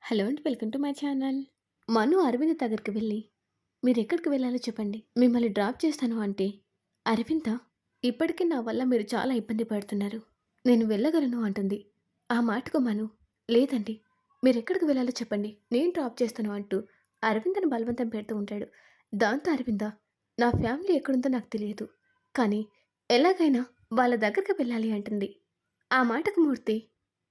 Hello అండి. Welcome to my channel. Manu Aravind దగ్గరికి వెళ్ళి, మీరెక్కడికి వెళ్ళాలో చెప్పండి. మిమ్మల్ని డ్రాప్ చేస్తాను అంటే, అరవిందా? ఇప్పటికి నా వల్ల మీరు చాలా ఇబ్బంది పడుతున్నారు. నేను వెళ్ళగలను అంటుంది. ఆ మాటకు మను, లేదండి. మీరెక్కడికి వెళ్ళాలో చెప్పండి. నేను డ్రాప్ చేస్తాను అంటూ అరవిందను బలవంతం పెడుతూ ఉంటాడు. దాంతో అరవింద, నా ఫ్యామిలీ ఎక్కడుందో నాకు తెలియదు. కానీ ఎలాగైనా వాళ్ళ దగ్గరికి వెళ్ళాలి అంటుంది. ఆ మాటకు మూర్తి,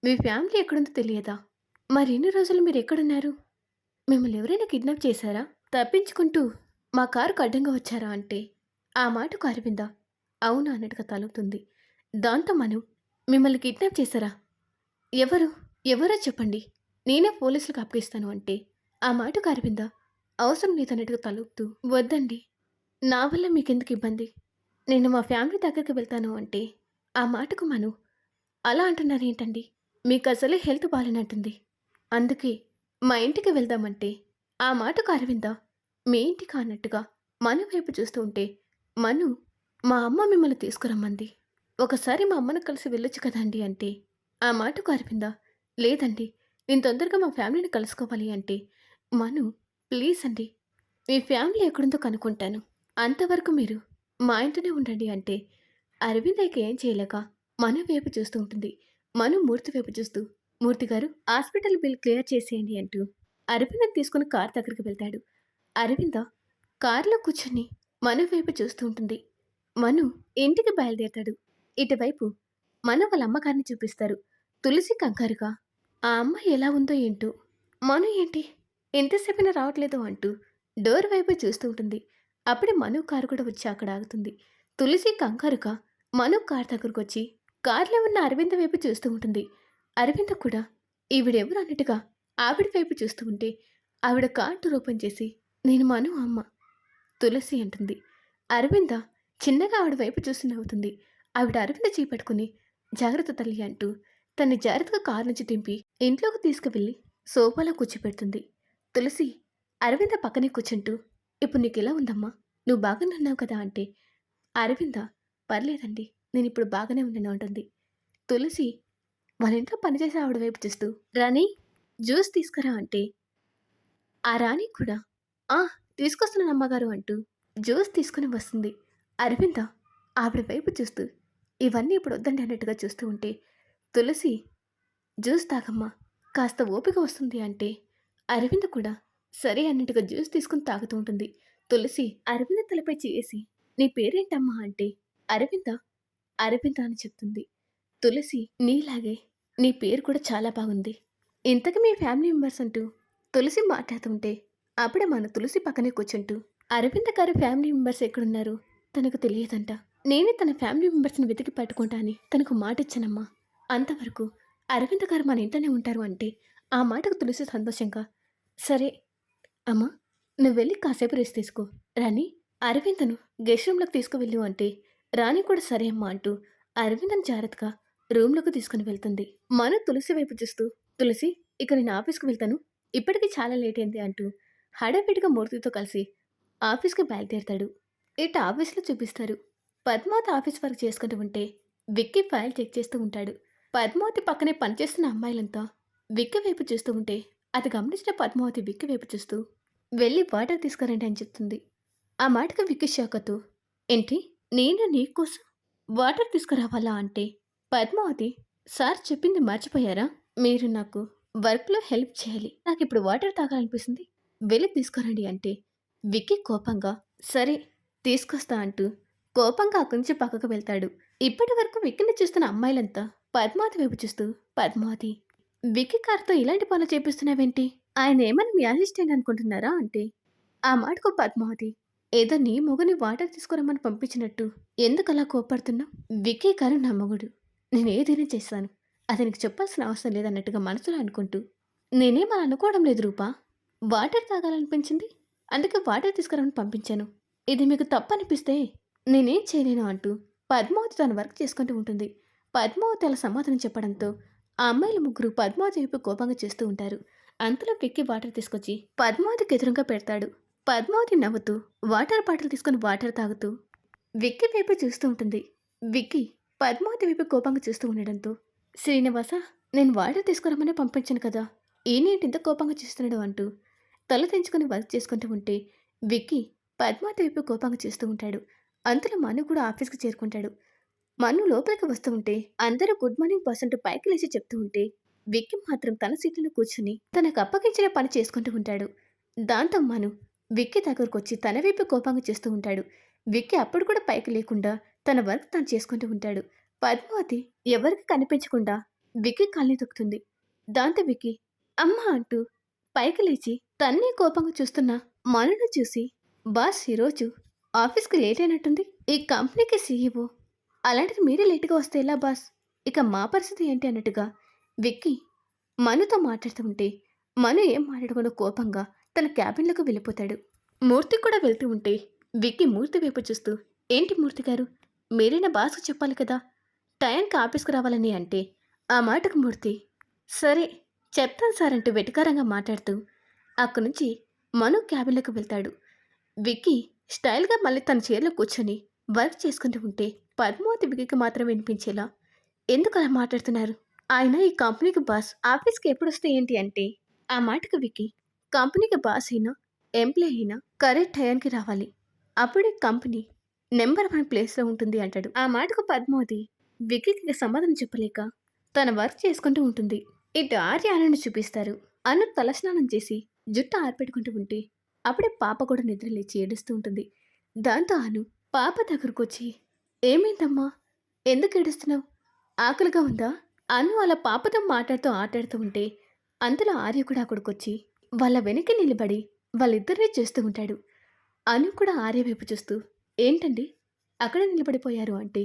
మీ ఫ్యామిలీ ఎక్కడుందో తెలియదా? మరిన్ని రోజులు మీరెక్కడున్నారు? మిమ్మల్ని ఎవరైనా కిడ్నాప్ చేశారా? తప్పించుకుంటూ మా కారుకు అడ్డంగా వచ్చారా అంటే, ఆ మాటకు అరవింద అవును అన్నట్టుగా తలూపుతుంది. దాంతో మను, మిమ్మల్ని కిడ్నాప్ చేశారా? ఎవరు? ఎవరో చెప్పండి. నేనే పోలీసులకు అప్పగిస్తాను అంటే, ఆ మాటకు అరవింద అవసరం లేదన్నట్టుగా తలూపుతూ, వద్దండి. నా వల్ల మీకెందుకు ఇబ్బంది? నేను మా ఫ్యామిలీ దగ్గరికి వెళ్తాను అంటే, ఆ మాటకు మను, అలా అంటున్నారేంటండి? మీకసలే హెల్త్ బాలేనట్టుంది. అందుకే మా ఇంటికి వెళ్దామంటే, ఆ మాటకు అరవింద మీ ఇంటికా అన్నట్టుగా మను వైపు చూస్తూ ఉంటే, మను, మా అమ్మ మిమ్మల్ని తీసుకురమ్మంది. ఒకసారి మా అమ్మను కలిసి వెళ్ళొచ్చు కదండీ అంటే, ఆ మాటకు అరవింద, లేదండి. నేను తొందరగా మా ఫ్యామిలీని కలుసుకోవాలి అంటే, మను, ప్లీజ్ అండి. మీ ఫ్యామిలీ ఎక్కడుందో కనుక్కుంటాను. అంతవరకు మీరు మా ఇంట్లోనే ఉండండి అంటే, అరవింద ఇక ఏం చేయలేక మను వైపు చూస్తూ ఉంటుంది. మను మూర్తి వైపు చూస్తూ, మూర్తి గారు, హాస్పిటల్ బిల్ క్లియర్ చేసేయండి అంటూ అరవిందను తీసుకుని కార్ దగ్గరికి వెళ్తాడు. అరవింద కారులో కూర్చొని మను వైపు చూస్తూ ఉంటుంది. మను ఇంటికి బయలుదేరతాడు. ఇటువైపు మను వాళ్ళ అమ్మగారిని చూపిస్తారు. తులసి కంగారుగా ఆ అమ్మాయి ఎలా ఉందో ఏంటో, మను ఏంటి ఎంతసేపైనా రావట్లేదు అంటూ డోర్ వైపు చూస్తూ ఉంటుంది. అప్పుడే మను కారు కూడా వచ్చి అక్కడ ఆగుతుంది. తులసి కంగారుగా మను కార్ దగ్గరకొచ్చి కారులో ఉన్న అరవింద వైపు చూస్తూ ఉంటుంది. అరవింద కూడా ఈవిడెవరు అన్నట్టుగా ఆవిడ వైపు చూస్తూ ఉంటే, ఆవిడ కార్ డోర్ ఓపెన్ చేసి, నేను మను అమ్మ తులసి అంటుంది. అరవింద చిన్నగా ఆవిడ వైపు చూసి నవ్వుతుంది. ఆవిడ అరవింద చేపట్టుకుని, జాగ్రత్త తల్లి అంటూ తన్ని జాగ్రత్తగా కారు నుంచి దింపి ఇంట్లోకి తీసుకువెళ్ళి సోఫాలో కూర్చోపెడుతుంది. తులసి అరవింద పక్కనే కూర్చుంటూ, ఇప్పుడు నీకెలా ఉందమ్మా? నువ్వు బాగానే ఉన్నావు కదా అంటే, అరవింద పర్లేదండి. నేనిప్పుడు బాగానే ఉన్నాను అంటుంది. తులసి వాళ్ళ ఇంట్లో పనిచేసే ఆవిడ వైపు చూస్తూ, రాణి జ్యూస్ తీసుకురా అంటే, ఆ రాణి కూడా, ఆ తీసుకొస్తున్నాను అమ్మగారు అంటూ జ్యూస్ తీసుకుని వస్తుంది. అరవింద ఆవిడ వైపు చూస్తూ, ఇవన్నీ ఇప్పుడు వద్దండి అన్నట్టుగా చూస్తూ ఉంటే, తులసి జ్యూస్ తాగమ్మా, కాస్త ఓపిక వస్తుంది అంటే, అరవింద కూడా సరే అన్నట్టుగా జ్యూస్ తీసుకుని తాగుతూ ఉంటుంది. తులసి అరవింద తలపై చేసి, నీ పేరేంటమ్మా అంటే, అరవింద అరవింద అని చెప్తుంది. తులసి నీలాగే నీ పేరు కూడా చాలా బాగుంది. ఇంతకి మీ ఫ్యామిలీ మెంబర్స్ అంటూ తులసి మాట్లాడుతుంటే, అప్పుడే మన తులసి పక్కనే కూర్చుంటూ, అరవింద గారి ఫ్యామిలీ మెంబర్స్ ఎక్కడున్నారు తనకు తెలియదంట. నేనే తన ఫ్యామిలీ మెంబర్స్ని వెతికి పట్టుకుంటా అని తనకు మాటిచ్చానమ్మా. అంతవరకు అరవింద గారు మన ఇంట్లోనే ఉంటారు అంటే, ఆ మాటకు తులసి సంతోషంగా, సరే అమ్మా, నువ్వు వెళ్ళి కాసేపు రెస్ట్ తీసుకో. రాణి అరవిందను గెస్ట్ రూమ్లోకి తీసుకువెళ్ళు అంటే, రాణి కూడా సరే అమ్మా అంటూ అరవిందను జాగ్రత్తగా రూమ్లోకి తీసుకుని వెళ్తుంది. మను తులసి వైపు చూస్తూ, తులసి ఇక నేను ఆఫీస్కి వెళ్తాను. ఇప్పటికి చాలా లేట్ అయింది అంటూ హడావిడిగా మూర్తితో కలిసి ఆఫీస్కి బయలుదేరతాడు. ఇటు ఆఫీస్లో చూపిస్తారు. పద్మావతి ఆఫీస్ వర్క్ చేసుకుంటూ ఉంటే విక్కీ ఫైల్ చెక్ చేస్తూ ఉంటాడు. పద్మావతి పక్కనే పనిచేస్తున్న అమ్మాయిలంతా విక్కీ వైపు చూస్తూ ఉంటే, అది గమనించిన పద్మావతి విక్కీ వైపు చూస్తూ, వెళ్ళి వాటర్ తీసుకురండి అని చెప్తుంది. ఆ మాటకు విక్కీ షాకతో, ఏంటి నేను నీకోసం వాటర్ తీసుకురావాలా అంటే, పద్మావతి, సార్ చెప్పింది మర్చిపోయారా? మీరు నాకు వర్క్‌లో హెల్ప్ చేయాలి. నాకిప్పుడు వాటర్ తాగాలనిపిస్తుంది. వెళ్ళి తీసుకురండి అంటే, విక్కీ కోపంగా, సరే తీసుకొస్తా అంటూ కోపంగా అక్కడి నుంచి పక్కకు వెళ్తాడు. ఇప్పటి వరకు విక్కీని చూస్తున్న అమ్మాయిలంతా పద్మావతి వైపు చూస్తూ, పద్మావతి, విక్కీ కార్‌తో ఇలాంటి పనులు చేపిస్తున్నావేంటి? ఆయన ఏమన్నా మీ అసిస్టెంట్ అనుకుంటున్నారా అంటే, ఆ మాటకు పద్మావతి, ఏదో నీ మొగుని వాటర్ తీసుకురమ్మని పంపించినట్టు ఎందుకలా కోప్పడుతున్నావు? విక్కీ గారు నా మొగుడు. నేనేదైనా చేస్తాను. అది నీకు చెప్పాల్సిన అవసరం లేదన్నట్టుగా మనసులో అనుకుంటూ, నేనేం అలా అనుకోవడం లేదు రూపా. వాటర్ తాగాలనిపించింది. అందుకే వాటర్ తీసుకురమ్మని పంపించాను. ఇది మీకు తప్పనిపిస్తే నేనేం చేయలేను అంటూ పద్మావతి తన వర్క్ చేసుకుంటూ ఉంటుంది. పద్మావతి అలా సమాధానం చెప్పడంతో ఆ అమ్మాయిలు ముగ్గురు పద్మావతి వైపు కోపంగా చూస్తూ ఉంటారు. అంతలో విక్కీ వాటర్ తీసుకొచ్చి పద్మావతికి ఎదురుగా పెడతాడు. పద్మావతి నవ్వుతూ వాటర్ బాటిల్ తీసుకుని వాటర్ తాగుతూ విక్కీ వైపు చూస్తూ ఉంటుంది. విక్కీ పద్మావతి వైపు కోపంగా చూస్తూ ఉండడంతో, శ్రీనివాస, నేను వాటర్ తీసుకురమ్మని పంపించాను కదా, ఈయనేంటి ఇంత కోపంగా చూస్తున్నాడు అంటూ తల తెంచుకొని వర్క్ చేసుకుంటూ ఉంటే విక్కీ పద్మావతి వైపు కోపంగా చూస్తూ ఉంటాడు. అంతలో మను కూడా ఆఫీస్‌కి చేరుకుంటాడు. మను లోపలికి వస్తూ ఉంటే అందరూ గుడ్ మార్నింగ్ పర్సంటూ పైకి లేచి చెప్తూ ఉంటే విక్కీ మాత్రం తన సీట్లో కూర్చుని తనకు అప్పగించిన పని చేసుకుంటూ ఉంటాడు. దాంతో మను విక్కీ దగ్గరకొచ్చి తన వైపు కోపంగా చూస్తూ ఉంటాడు. విక్కీ అప్పుడు కూడా పైకి లేకుండా తన వర్క్ తాను చేసుకుంటూ ఉంటాడు. పద్మావతి ఎవరికి కనిపించకుండా విక్కీ కాళ్ళని తొక్కుతుంది. దాంతో విక్కీ అమ్మా అంటూ పైకి లేచి తన్నే కోపంగా చూస్తున్న మనును చూసి బాస్ ఈరోజు ఆఫీస్కి లేట్ అయినట్టుంది. ఈ కంపెనీకి సీఈఓ అలాంటిది మీరే లేట్‌గా వస్తే ఎలా బాస్? ఇక మా పరిస్థితి ఏంటి అన్నట్టుగా విక్కీ మనుతో మాట్లాడుతూ ఉంటే, మను ఏం మాట్లాడకుండా కోపంగా తన క్యాబిన్‌లోకి వెళ్ళిపోతాడు. మూర్తి కూడా వెళ్తూ ఉంటే, విక్కీ మూర్తి వైపు చూస్తూ, "ఏంటి మూర్తి గారు? మీరైనా బాస్‌కి చెప్పాలి కదా! టయానికి ఆఫీస్‌కి రావాలని" అంటే, ఆ మాటకు మూర్తి, "సరే, చెప్తాను సార్" అంటూ వెటకారంగా మాట్లాడుతూ, అక్కడి నుంచి మను క్యాబిన్‌లోకి వెళ్తాడు. విక్కీ స్టైల్‌గా మళ్ళీ తన చైర్‌లో కూర్చొని వర్క్ చేసుకుంటూ ఉంటే, పద్మావతి విక్కీకి మాత్రం వినిపించేలా, "ఎందుకలా మాట్లాడుతున్నారు? ఆయన ఈ కంపెనీకి బాస్. ఆఫీస్‌కి ఎప్పుడొస్తే ఏంటి" అంటే, ఆ మాటకు విక్కీ, "కంపెనీకి బాస్ అయినా, ఎంప్లాయీ అయినా కరెక్ట్ టయానికి రావాలి. అప్పుడే కంపెనీ నంబర్ 1 ప్లేస్‌లో ఉంటుంది" అంటాడు. ఆ మాటకు పద్మావతి విక్కీకి ఇక సమాధానం చెప్పలేక తన వర్క్ చేసుకుంటూ ఉంటుంది. ఇటు ఆర్య అనుని చూపిస్తారు. అను తలస్నానం చేసి జుట్టు ఆరపెట్టుకుంటూ ఉంటే అప్పుడే పాప కూడా నిద్ర లేచి ఏడుస్తూ ఉంటుంది. దాంతో అను పాప దగ్గరకొచ్చి, "ఏమైందమ్మా? ఎందుకు ఏడుస్తున్నావు? ఆకలిగా ఉందా?" అను అలా పాపతో మాట్లాడుతూ ఆటాడుతూ ఉంటే అంతలో ఆర్య కూడా అక్కడికొచ్చి వాళ్ళ వెనక్కి నిలబడి వాళ్ళిద్దరినీ చూస్తూ ఉంటాడు. అను కూడా ఆర్య వైపు చూస్తూ, "ఏంటండి అక్కడే నిలబడిపోయారు" అంటే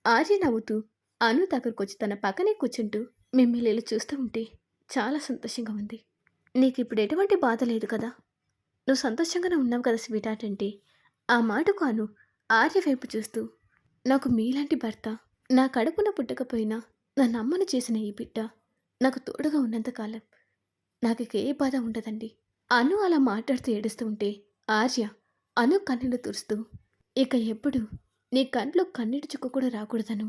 ఆర్య నవ్వుతూ అను దగ్గరకొచ్చి తన పక్కనే కూర్చుంటూ, "మిమ్మల్ని ఇలా చూస్తూ ఉంటే చాలా సంతోషంగా ఉంది. నీకిప్పుడు ఎటువంటి బాధ లేదు కదా? నువ్వు సంతోషంగానే ఉన్నావు కదా స్వీటార్ట్" అంటే ఆ మాటకు అను ఆర్య వైపు చూస్తూ, "నాకు మీలాంటి భర్త, నా కడుపున పుట్టకపోయినా నన్నమ్మను చేసిన ఈ బిడ్డ నాకు తోడుగా ఉన్నంత కాలం నాకిక ఏ బాధ ఉండదండి." అను అలా మాట్లాడుతూ ఏడుస్తూ ఉంటే ఆర్య అను కన్నీళ్లు తుడుస్తూ, "ఇక ఎప్పుడు నీ కంట్లో కన్నీటి చుక్క కూడా రాకూడదను.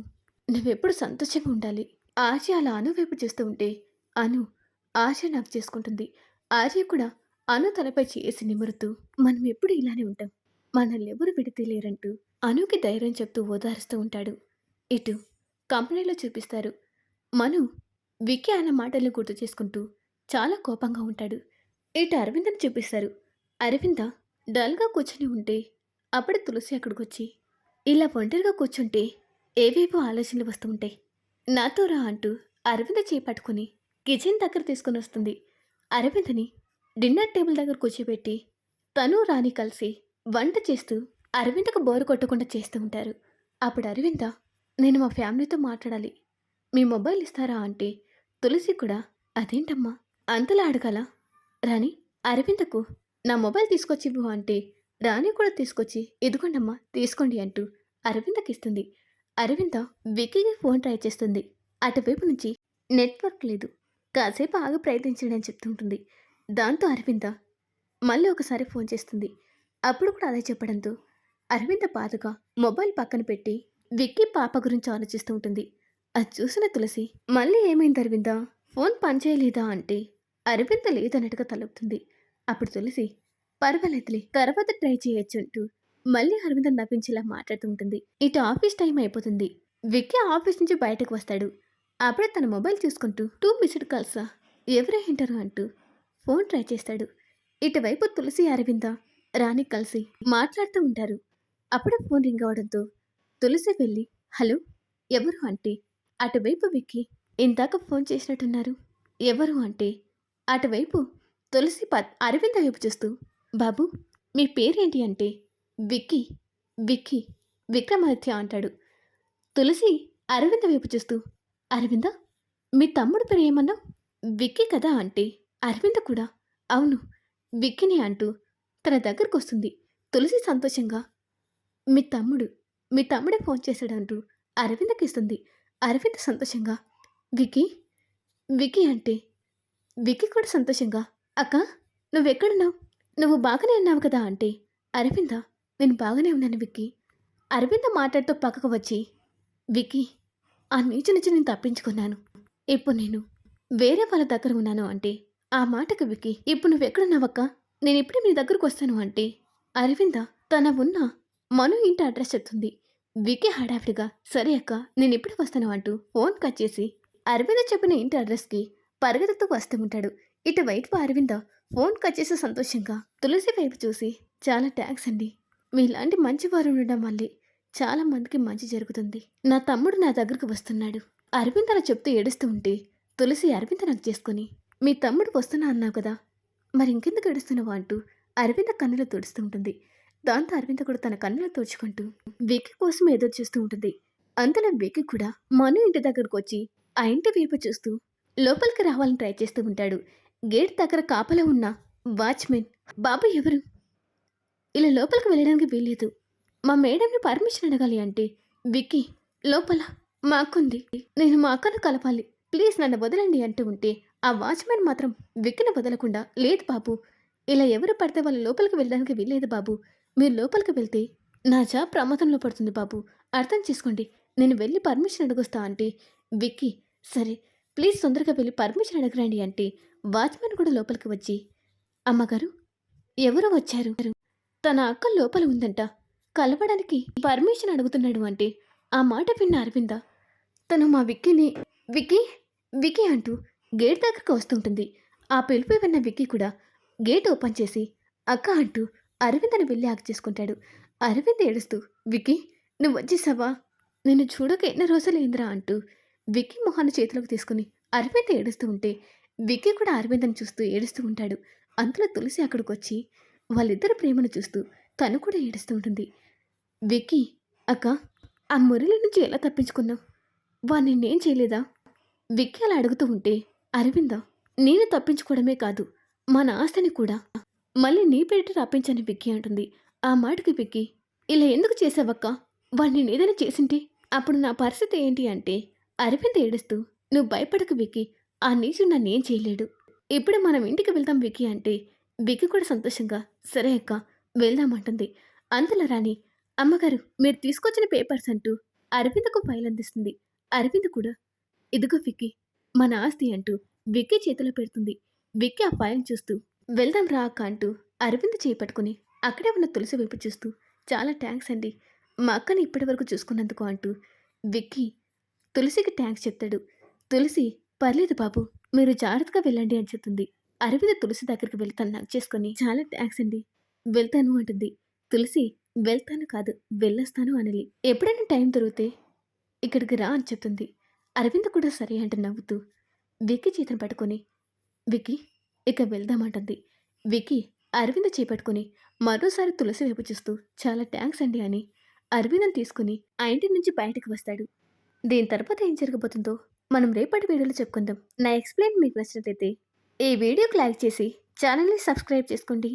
నువ్వెప్పుడు సంతోషంగా ఉండాలి." ఆర్య అలా అను వైపు చూస్తూ ఉంటే అను ఆర్య నాకు చేసుకుంటుంది. ఆర్య కూడా అను తలపై చేసి నిమురుతూ, "మనం ఎప్పుడు ఇలానే ఉంటాం. మనల్నెవరు విడదీయలేరంటూ" అనుకి ధైర్యం చెప్తూ ఓదారుస్తూ ఉంటాడు. ఇటు కంపెనీలో చూపిస్తారు. మను విక్కీ అన్న మాటల్ని గుర్తు చేసుకుంటూ చాలా కోపంగా ఉంటాడు. ఇటు అరవిందని చూపిస్తారు. అరవింద డల్‌గా కూర్చొని ఉంటే అప్పుడే తులసి అక్కడికొచ్చి, ఇలా ఒంటరిగా కూర్చుంటే ఏవేవో ఆలోచనలు వస్తూ ఉంటాయి. నాతో రా అంటూ అరవింద చేయి పట్టుకొని కిచెన్ దగ్గర తీసుకొనొస్తుంది. అరవిందని డిన్నర్ టేబుల్ దగ్గర కూర్చోబెట్టి తను, రాణి కలిసి వంట చేస్తూ అరవిందకు బోరు కొట్టకుండా చేస్తూ ఉంటారు. అప్పుడు అరవింద, "నేను మా ఫ్యామిలీతో మాట్లాడాలి. మీ మొబైల్ ఇస్తారా" అంటే తులసి కూడా, "అదేంటమ్మా అంతలా అడగాలా? రాణి, అరవిందకు నా మొబైల్ తీసుకొచ్చివ్వు" అంటే రాణి కూడా తీసుకొచ్చి, "ఇదిగోండమ్మా తీసుకోండి" అంటూ అరవిందకిస్తుంది. అరవింద విక్కీకి ఫోన్ ట్రై చేస్తుంది. అటువైపు నుంచి నెట్వర్క్ లేదు. కాసేపు ఆగి ప్రయత్నించండి అని చెప్తుంటుంది. దాంతో అరవింద మళ్ళీ ఒకసారి ఫోన్ చేస్తుంది. అప్పుడు కూడా అదే చెప్పడంతో అరవింద బాధగా మొబైల్ పక్కన పెట్టి విక్కీ పాప గురించి ఆలోచిస్తూ ఉంటుంది. అది చూసిన తులసి, "మళ్ళీ ఏమైంది అరవింద? ఫోన్ పనిచేయలేదా" అంటే అరవింద లేదన్నట్టుగా తలుపుతుంది. అప్పుడు తులసి, "పర్వాలేదులే, తర్వాత ట్రై చేయొచ్చు" అంటూ మళ్ళీ అరవింద నవ్వించేలా మాట్లాడుతూ ఉంటుంది. ఇటు ఆఫీస్ టైం అయిపోతుంది. విక్కీ ఆఫీస్ నుంచి బయటకు వస్తాడు. అప్పుడే తన మొబైల్ చూసుకుంటూ, "2 మిస్డ్ కాల్సా? ఎవరే ఏంటారు" అంటూ ఫోన్ ట్రై చేస్తాడు. ఇటువైపు తులసి, అరవింద, రాణి కలిసి మాట్లాడుతూ ఉంటారు. అప్పుడే ఫోన్ రింగ్ అవడంతో తులసి వెళ్ళి, "హలో, ఎవరు" అంటే అటువైపు విక్కీ, "ఇందాక ఫోన్ చేసినట్టున్నారు, ఎవరు" అంటే అటువైపు తులసి అరవింద వైపు చూస్తూ, "బాబు, మీ పేరేంటి" అంటే విక్కీ, విక్కీ, విక్రమాదిత్య అంటాడు. తులసి అరవింద వైపు చూస్తూ, "అరవింద, మీ తమ్ముడు పేరు ఏమన్నావు?" "విక్కీ కదా" అంటే అరవింద కూడా, "అవును, విక్కీనే" అంటూ తన దగ్గరకొస్తుంది. తులసి సంతోషంగా, "మీ తమ్ముడు, మీ తమ్ముడే ఫోన్ చేశాడంటూ అరవిందకిస్తుంది. అరవింద్ సంతోషంగా, "విక్కీ, విక్కీ" అంటే విక్కీ కూడా సంతోషంగా, "అక్కా, నువ్వెక్కడున్నావు? నువ్వు బాగానే ఉన్నావు కదా" అంటే అరవింద, "నేను బాగానే ఉన్నాను విక్కీ." అరవింద మాట్లాడుతూ పక్కకు వచ్చి, "విక్కీ, ఆ నీచు నుంచి నేను తప్పించుకున్నాను. ఇప్పుడు నేను వేరే వాళ్ళ దగ్గర ఉన్నాను" అంటే ఆ మాటకు విక్కీ, "ఇప్పుడు నువ్వెక్కడున్నావక్కా? నేనిప్పుడే మీ దగ్గరకొస్తాను" అంటే, అరవింద తన ఉన్న మను ఇంటి అడ్రస్ చెప్తుంది. విక్కీ హడావిడిగా, "సరే అక్క, నేనిప్పుడే వస్తాను" అంటూ ఫోన్ కట్ చేసి, అరవింద చెప్పిన ఇంటి అడ్రస్‌కి పరిగెత్తుతూ వస్తూ ఉంటాడు. ఇటువైపు అరవింద ఫోన్ కట్ చేసి సంతోషంగా తులసి వైపు చూసి, "చాలా థాంక్స్ అండి. మీలాంటి మంచివారు ఉండడం వల్లే చాలా మందికి మంచి జరుగుతుంది. నా తమ్ముడు నా దగ్గరకు వస్తున్నాడు." అరవింద్ అలా చెప్తూ ఏడుస్తూ ఉంటే, తులసి అరవింద హగ్ చేసుకొని, "మీ తమ్ముడు వస్తున్నా అన్నావు కదా! మరి ఇంకెందుకు ఏడుస్తున్నావు?" అంటూ అరవింద కన్నులు తుడుస్తూ ఉంటుంది. దాంతో అరవింద కూడా తన కన్నులు తుడుచుకుంటూ విక్కీ కోసం ఎదురు చూస్తూ ఉంటుంది. అంతలో విక్కీ కూడా మను ఇంటి దగ్గరకొచ్చి ఆ ఇంటి వైపు చూస్తూ లోపలికి రావాలని ట్రై చేస్తూ ఉంటాడు. గేట్ దగ్గర కాపలా ఉన్న వాచ్‌మెన్, "బాబు ఎవరు? ఇలా లోపలికి వెళ్ళడానికి వీల్లేదు. మా మేడంని పర్మిషన్ అడగాలి" అంటే, "విక్కీ, లోపల మా అక్కుంది. నేను మా అక్కను కలపాలి. ప్లీజ్ నన్ను వదలండి" అంటూ ఉంటే, ఆ వాచ్‌మెన్ మాత్రం విక్కీని వదలకుండా, "లేదు బాబు. ఇలా ఎవరు పడితే వాళ్ళు లోపలికి వెళ్ళడానికి వీల్లేదు బాబు. మీరు లోపలికి వెళ్తే నా జాబ్ ప్రమాదంలో పడుతుంది బాబు. అర్థం చేసుకోండి. నేను వెళ్ళి పర్మిషన్ అడుగొస్తా" అంటే, విక్కీ, "సరే, ప్లీజ్ తొందరగా వెళ్ళి పర్మిషన్ అడగరండి" అంటే, వాచ్‌మెన్ కూడా లోపలికి వచ్చి, "అమ్మగారు, ఎవరో వచ్చారు. తన అక్క లోపల ఉందంట. కలవడానికి పర్మిషన్ అడుగుతున్నాడు" అంటే, ఆ మాట విన్న అరవింద, తను మా విక్కీని, "విక్కీ, విక్కీ" అంటూ గేట్ దగ్గరకు వస్తుంటుంది. ఆ పిలుపు విన్న విక్కీ కూడా గేట్ ఓపెన్ చేసి, "అక్క" అంటూ అరవిందను వెళ్ళి హగ్ చేసుకుంటాడు. అరవింద్ ఏడుస్తూ, "విక్కీ, నువ్వొచ్చేసావా? నిన్ను చూడక ఎన్ని రోజులైందిరా" అంటూ విక్కీ మొహాన్ని చేతిలోకి తీసుకుని అరవింద్ ఏడుస్తూ ఉంటే, విక్కీ కూడా అరవిందను చూస్తూ ఏడుస్తూ ఉంటాడు. అంతలో తులసి అక్కడికొచ్చి వాళ్ళిద్దరి ప్రేమను చూస్తూ తను కూడా ఏడుస్తూ ఉంటుంది. "విక్కీ, అక్క, ఆ మురళి నుంచి ఎలా తప్పించుకున్నావు? వాడు నిన్నేం చేయలేదా?" విక్కీ అలా అడుగుతూ ఉంటే, "అరవింద, నేను తప్పించుకోవడమే కాదు, మన ఆస్తిని కూడా మళ్ళీ నీ పేరిట రప్పించని" విక్కీ అంటుంది. ఆ మాటకి విక్కీ, "ఇలా ఎందుకు చేసావక్క? వాడు నేనేదైనా చేసుంటే అప్పుడు నా పరిస్థితి ఏంటి" అంటే, అరవింద్ ఏడుస్తూ, "నువ్వు భయపడకు విక్కీ, ఆ నీచుడు నన్నేం చేయలేడు. ఇప్పుడు మనం ఇంటికి వెళ్దాం విక్కీ" అంటే, విక్కీ కూడా సంతోషంగా, "సరే అక్క, వెళ్దాం" అంటుంది. అంతలో రాణి, "అమ్మగారు, మీరు తీసుకొచ్చిన పేపర్స్" అంటూ అరవిందకు ఫైల్ అందిస్తుంది. అరవింద్ కూడా, "ఇదిగో విక్కీ, మన ఆస్తి" అంటూ విక్కీ చేతిలో పెడుతుంది. విక్కీ ఆ ఫైల్ చూస్తూ, "వెళ్దాం రా అక్క" అంటూ అరవింద్ చేయి పట్టుకుని అక్కడే ఉన్న తులసి వైపు చూస్తూ, "చాలా థాంక్స్ అండి, మా అక్కని ఇప్పటివరకు చూసుకున్నందుకు" అంటూ విక్కీ తులసికి థాంక్స్ చెప్తాడు. తులసి, "పర్లేదు బాబు, మీరు జాగ్రత్తగా వెళ్ళండి" అని చెప్తుంది. అరవింద్ తులసి దగ్గరికి వెళ్లి తనని హగ్ చేసుకొని, "చాలా థాంక్స్ అండి, వెళ్తాను" అంటుంది. తులసి, "వెళ్తాను కాదు, వెళ్ళొస్తాను" అనాలి. "ఎప్పుడైనా టైం దొరికితే ఇక్కడికి రా" అని చెప్తుంది. అరవింద్ కూడా సరే అంటూ నవ్వుతూ విక్కీ చేతిని పట్టుకొని, "విక్కీ, ఇక వెళ్దామంటుంది." విక్కీ అరవింద్ చేపట్టుకొని మరోసారి తులసి వైపు చూస్తూ, "చాలా థాంక్స్ అండి" అని అరవింద్‌ని తీసుకొని ఆ ఇంటి నుంచి బయటకు వస్తాడు. దీని తర్వాత ఏం జరగబోతుందో మనం రేపటి వీడియోలో చెప్పుకుందాం. నా ఎక్స్‌ప్లెయిన్ మీకు నచ్చినట్లయితే ఈ వీడియోకి లైక్ చేసి ఛానల్‌ని సబ్స్క్రైబ్ చేసుకోండి.